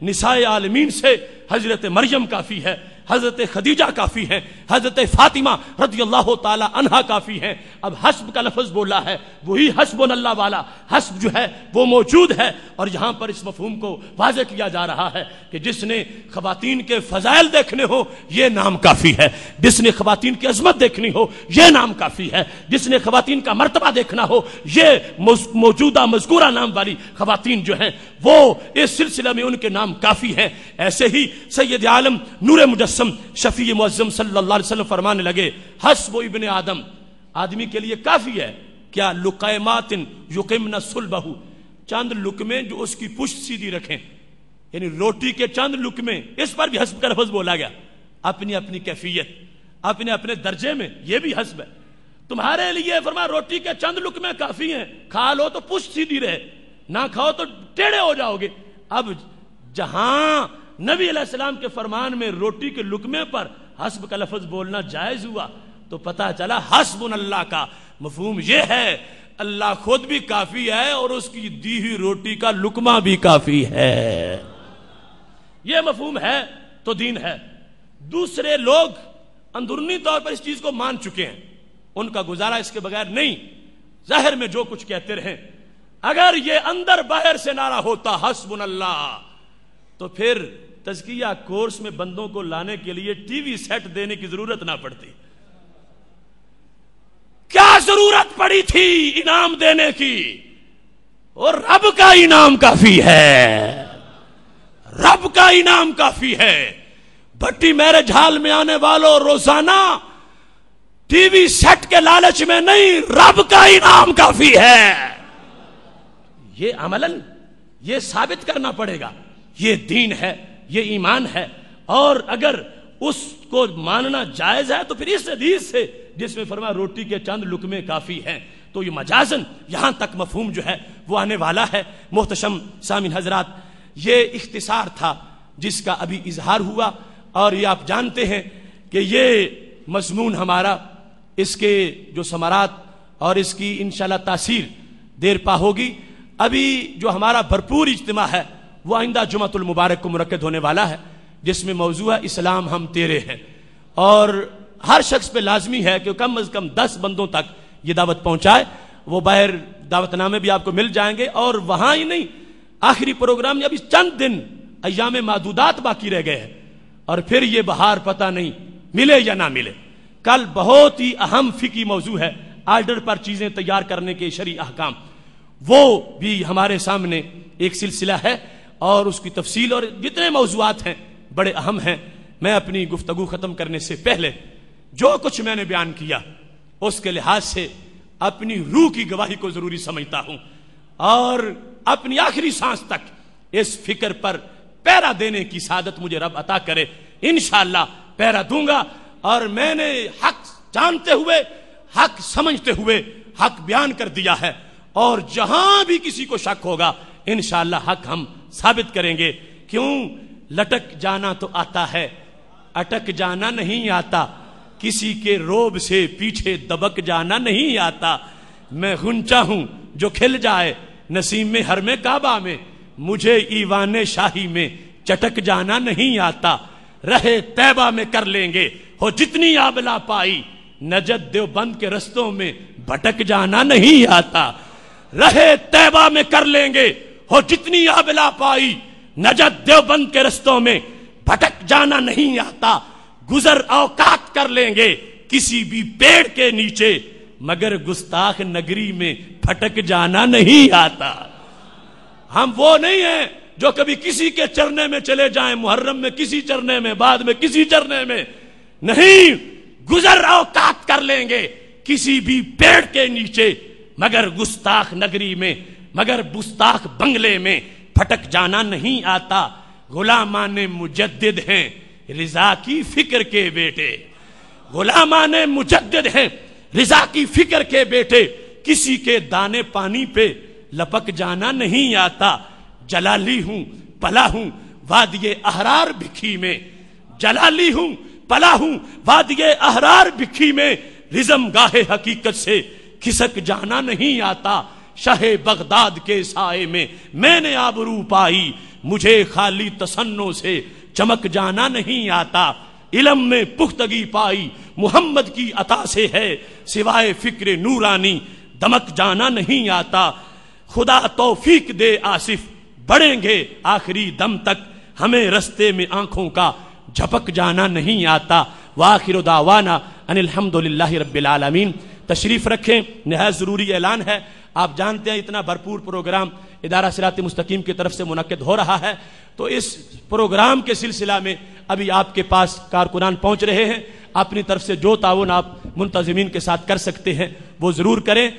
نسائے عالمین سے حضرت مریم کافی ہے، حضرت خدیجہ کافی ہیں، حضرت فاطمہ رضی اللہ تعالی عنہا کافی ہیں۔ اب حسب کا لفظ بولا ہے، وہی حسبنا اللہ والا حسب جو ہے وہ موجود ہے، اور یہاں پر اس مفہوم کو واضح کیا جا رہا ہے کہ جس نے خواتین کے فضائل دیکھنے ہو یہ نام کافی ہے، جس نے خواتین کی عظمت دیکھنی ہو یہ نام کافی ہے، جس نے خواتین کا مرتبہ دیکھنا ہو یہ موجودہ مذکورہ نام والی خواتین جو ہیں وہ اس سلسلہ میں ان کے نام کافی ہیں۔ ایسے ہی سید عالم نور مجسم شفیع معظم صلی اللہ علیہ وسلم فرمانے لگے حسب ابن آدم، آدمی کے لیے کافی ہے کیا لقیمات یقمن صلبہ، چند لقمے جو اس کی پشت سیدھی رکھیں، یعنی روٹی کے چند لقمے، اس پر بھی حسب کا لفظ بولا گیا، اپنی اپنی کیفیت اپنے اپنے درجے میں یہ بھی حسب ہے۔ تمہارے لیے فرمایا روٹی کے چند لقمے کافی ہیں، کھا لو تو پشت سیدھی رہے، نہ کھاؤ تو ٹیڑھے ہو جاؤ گے۔ اب جہاں نبی علیہ السلام کے فرمان میں روٹی کے لقمے پر حسب کا لفظ بولنا جائز ہوا تو پتہ چلا حسبنا اللہ کا مفہوم یہ ہے اللہ خود بھی کافی ہے اور اس کی دی ہوئی روٹی کا لقمہ بھی کافی ہے۔ یہ مفہوم ہے تو دین ہے۔ دوسرے لوگ اندرونی طور پر اس چیز کو مان چکے ہیں، ان کا گزارا اس کے بغیر نہیں، ظاہر میں جو کچھ کہتے رہیں۔ اگر یہ اندر باہر سے نعرہ ہوتا حسبنا اللہ تو پھر تزکیہ کورس میں بندوں کو لانے کے لیے ٹی وی سیٹ دینے کی ضرورت نہ پڑتی۔ کیا ضرورت پڑی تھی انعام دینے کی؟ اور رب کا انعام کافی ہے، رب کا انعام کافی ہے۔ بھٹی میرج ہال میں آنے والوں روزانہ ٹی وی سیٹ کے لالچ میں نہیں، رب کا انعام کافی ہے۔ یہ عملاً یہ ثابت کرنا پڑے گا یہ دین ہے، یہ ایمان ہے، اور اگر اس کو ماننا جائز ہے تو پھر اس حدیث سے جس میں فرمایا روٹی کے چند لقمے کافی ہیں تو یہ مجازن یہاں تک مفہوم جو ہے وہ آنے والا ہے۔ محتشم سامعین حضرات، یہ اختصار تھا جس کا ابھی اظہار ہوا، اور یہ آپ جانتے ہیں کہ یہ مضمون ہمارا اس کے جو ثمرات اور اس کی انشاءاللہ تاثیر دیر پا ہوگی۔ ابھی جو ہمارا بھرپور اجتماع ہے وہ آئندہ جمعۃ المبارک کو منعقد ہونے والا ہے، جس میں موضوع ہے اسلام ہم تیرے ہیں، اور ہر شخص پہ لازمی ہے کہ کم از کم 10 بندوں تک یہ دعوت پہنچائے۔ وہ باہر دعوت نامے بھی آپ کو مل جائیں گے، اور وہاں ہی نہیں، آخری پروگرام ابھی چند دن ایام معدودات باقی رہ گئے ہیں، اور پھر یہ بہار پتہ نہیں ملے یا نہ ملے۔ کل بہت ہی اہم فقہی موضوع ہے آرڈر پر چیزیں تیار کرنے کے شرعی احکام، وہ بھی ہمارے سامنے ایک سلسلہ ہے، اور اس کی تفصیل اور جتنے موضوعات ہیں بڑے اہم ہیں۔ میں اپنی گفتگو ختم کرنے سے پہلے جو کچھ میں نے بیان کیا اس کے لحاظ سے اپنی روح کی گواہی کو ضروری سمجھتا ہوں، اور اپنی آخری سانس تک اس فکر پر پیرا دینے کی سعادت مجھے رب عطا کرے۔ انشاءاللہ پیرا دوں گا، اور میں نے حق جانتے ہوئے، حق سمجھتے ہوئے حق بیان کر دیا ہے، اور جہاں بھی کسی کو شک ہوگا انشاءاللہ حق ہم ثابت کریں گے۔ کیوں؟ لٹک جانا تو آتا ہے، اٹک جانا نہیں آتا، کسی کے روب سے پیچھے دبک جانا نہیں آتا۔ میں غنچہ ہوں جو کھل جائے نسیم میں ہر میں کعبہ میں، مجھے ایوان شاہی میں چٹک جانا نہیں آتا۔ رہے طیبہ میں کر لیں گے ہو جتنی آبلا پائی، نجد دیوبند کے رستوں میں بھٹک جانا نہیں آتا۔ رہے طیبہ میں کر لیں گے ہو جتنی آبلا پائی، نجد دیوبند کے رستوں میں بھٹک جانا نہیں آتا۔ گزر اوقات کر لیں گے کسی بھی پیڑ کے نیچے، مگر گستاخ نگری میں پھٹک جانا نہیں آتا۔ ہم وہ نہیں ہیں جو کبھی کسی کے چرنے میں چلے جائیں، محرم میں کسی چرنے میں، بعد میں کسی چرنے میں نہیں۔ گزر اوقات کر لیں گے کسی بھی پیڑ کے نیچے، مگر گستاخ نگری میں، مگر گستاخ بنگلے میں پھٹک جانا نہیں آتا۔ غلامان مجدد ہیں رضا کی فکر کے بیٹے، غلامان مجدد ہیں رضا کی فکر کے بیٹے، کسی کے دانے پانی پہ لپک جانا نہیں آتا۔ جلالی ہوں پلا ہوں وادی احرار بکھی میں، جلالی ہوں پلا ہوں وادی احرار بکھی میں، رزم گاہ حقیقت سے کھسک جانا نہیں آتا۔ شاہ بغداد کے سائے میں نے آبرو پائی، مجھے خالی تسنوں سے چمک جانا نہیں آتا، علم میں پختگی پائی محمد کی عطا سے ہے، سوائے فکر نورانی دمک جانا نہیں آتا۔ خدا توفیق دے آصف، بڑھیں گے آخری دم تک، ہمیں رستے میں آنکھوں کا جھپک جانا نہیں آتا۔ وآخر دعوانا ان الحمدللہ رب العالمین۔ تشریف رکھیں، نہایت ضروری اعلان ہے۔ آپ جانتے ہیں اتنا بھرپور پروگرام ادارہ صراط مستقیم کی طرف سے منعقد ہو رہا ہے، تو اس پروگرام کے سلسلہ میں ابھی آپ کے پاس کارکنان پہنچ رہے ہیں، اپنی طرف سے جو تعاون آپ منتظمین کے ساتھ کر سکتے ہیں وہ ضرور کریں۔